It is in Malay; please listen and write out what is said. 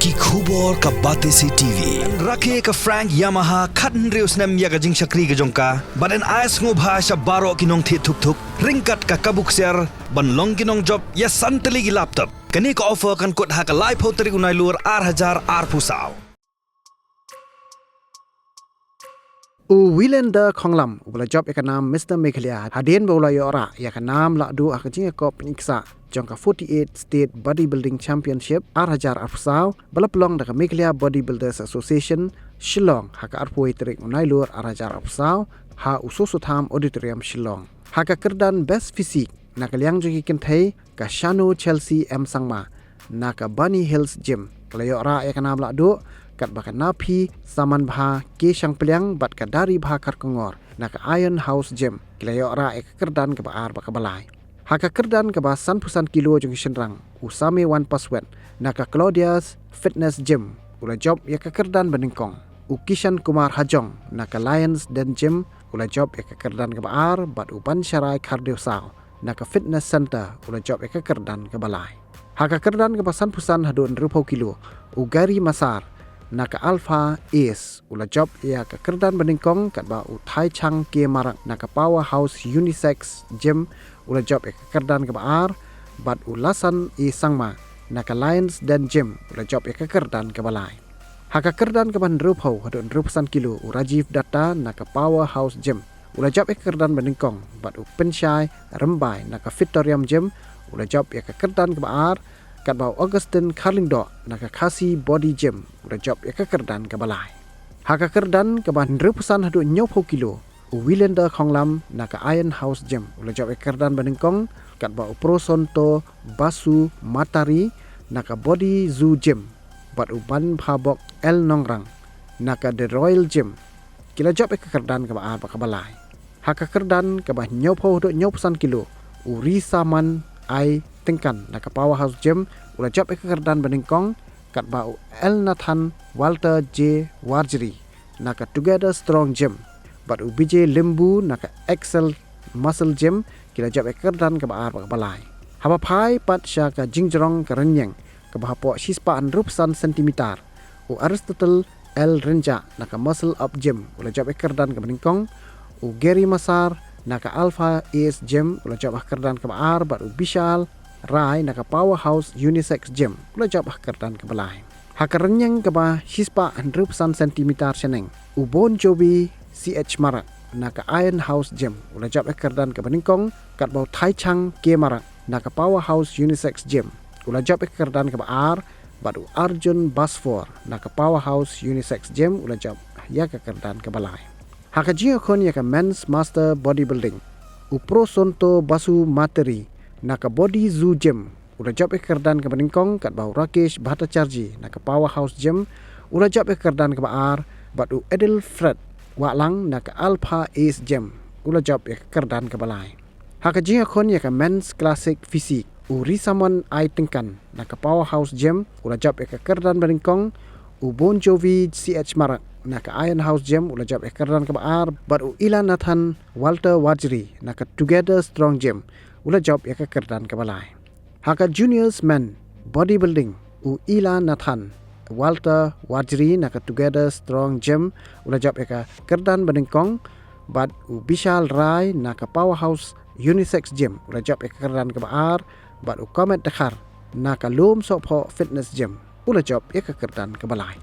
ki khubor ka bate si TV rakhe ka Frank Yamaha khatn reus nem ya ga jing shakri ga jongka baden ais ngo bha sha baro kinong thi thuk thuk ringkat ka kabuk ser ban long kinong job ya santali gi laptop kani ka offer kan kot ha ka live hoteri unai lur 8000 ar pusau Willender Khonglam ubla job ekanam Mr. Mekhalia hadien bola yora yakanam la du akjing ko pniksa jongka 48 State Bodybuilding Championship 8000 afsau balapelong da Mekhalia Bodybuilders Association Shillong haka arpoi trik unai lur 8000 afsau ha ususutham auditorium Shillong haka kerdan best physique nakaliang jogi kenthai ka Shano Chelsea M Sangma naka Bunny Hills Gym klayora yakanam la du kat bakan napi saman bha ke sang peliang bat kadari bha kar kongor naka Iron House Gym kilayo ra ek kerdan ke baar baka balai haka kerdan ke ba san pusan kilo jong senrang usame one password naka Claudia's Fitness Gym ula job ya ke kerdan beningkong Ukishan Kumar Hajong naka Lions Den Gym ula job ya ke kerdan ke baar bat upan syarai cardio sao naka Fitness Center ula job ya ke kerdan ke balai haka kerdan ke pasan pusan hadun rupau kilo Ugari Masar naka Alpha Ace ula job ya ka kerdan beningkong kat ba uthai chang ke marak naka Powerhouse Unisex Gym ula job ya ka kerdan ke baar bat ulasan e sangma naka Lions Den Gym ula job ya ka kerdan ke balai haka kerdan ke ban rupau hadun rupasan kilo Rajiv Datta naka Powerhouse Gym ula job ya ka kerdan beningkong bat upenshai rembai naka Victorium Gym ula job ya ka kerdan ke baar kat bau Augustin Carlindo naka Kasi Body Gym udah job ya ke kerdan ke balai haka kerdan ke ban repusan hadu nyopo kilo Willender Khonglam naka Iron House Gym udah job ya ke kerdan beningkong kat bau Prosonto Basu Matari naka Body Zoo Gym bat uban phabok El Nongrang naka The Royal Gym kila job ya ke kerdan ke ba ke balai haka kerdan ke ban nyopo hadu nyopusan kilo Urisaman ai tingkan naka Powerhouse Gym ula job ke kerdan beningkong kat bau El Nathan Walter J Warjeri naka Together Strong Gym bat ubj Limbu naka Excel Muscle Gym kila job ke kerdan ke baar ke balai haba phai pat sha ka jingjrong ka renyeng ke bahapo sispa an rupsan sentimeter u Aristotle El Renja naka Muscle Up Gym ula job ke kerdan ke beningkong u Gary Masar naka Alpha Ace Gym ula job ke kerdan ke baar bat u Bishal Rai naka Powerhouse Unisex Gym ula job kerdan ke balai haka renyeng ke ba sispa 100% centimeter seneng u Bon Jovi CH Marak naka Iron House Gym ula job kerdan ke beningkong kat bau Thai Chang ke Marak naka Powerhouse Unisex Gym ula job kerdan ke baar bat u Arjun Basfor naka Powerhouse Unisex Gym ula job ya ke kerdan ke balai haka jiokon ya ke Men's Master Bodybuilding u Prosonto Basu Materi naka Body Zoo Gym udah job kerdan ke beningkong kat bau Rakesh Bhattacharjee naka Powerhouse Gym udah job kerdan ke baar bat u Edel Fred Waklang naka Alpha Ace Gym udah job kerdan ke balai haka jinga kon ya ke Men's Classic Physique u Risamon ai tingkan naka Powerhouse Gym udah job kerdan beningkong u Bon Jovi CH Marak naka Iron House Gym udah job kerdan ke baar bat u Ilan Nathan Walter Warjeri naka Together Strong Gym ula job ya ke kerdan ke balai haka Juniors Men Bodybuilding u Ila Nathan Walter Warjeri naka Together Strong Gym ula job ya ke kerdan beningkong bat u Bishal Rai naka Powerhouse Unisex Gym ula job ya ke kerdan ke baar bat u Komet Dakhar naka Lom Sopho Fitness Gym ula job ya ke kerdan ke balai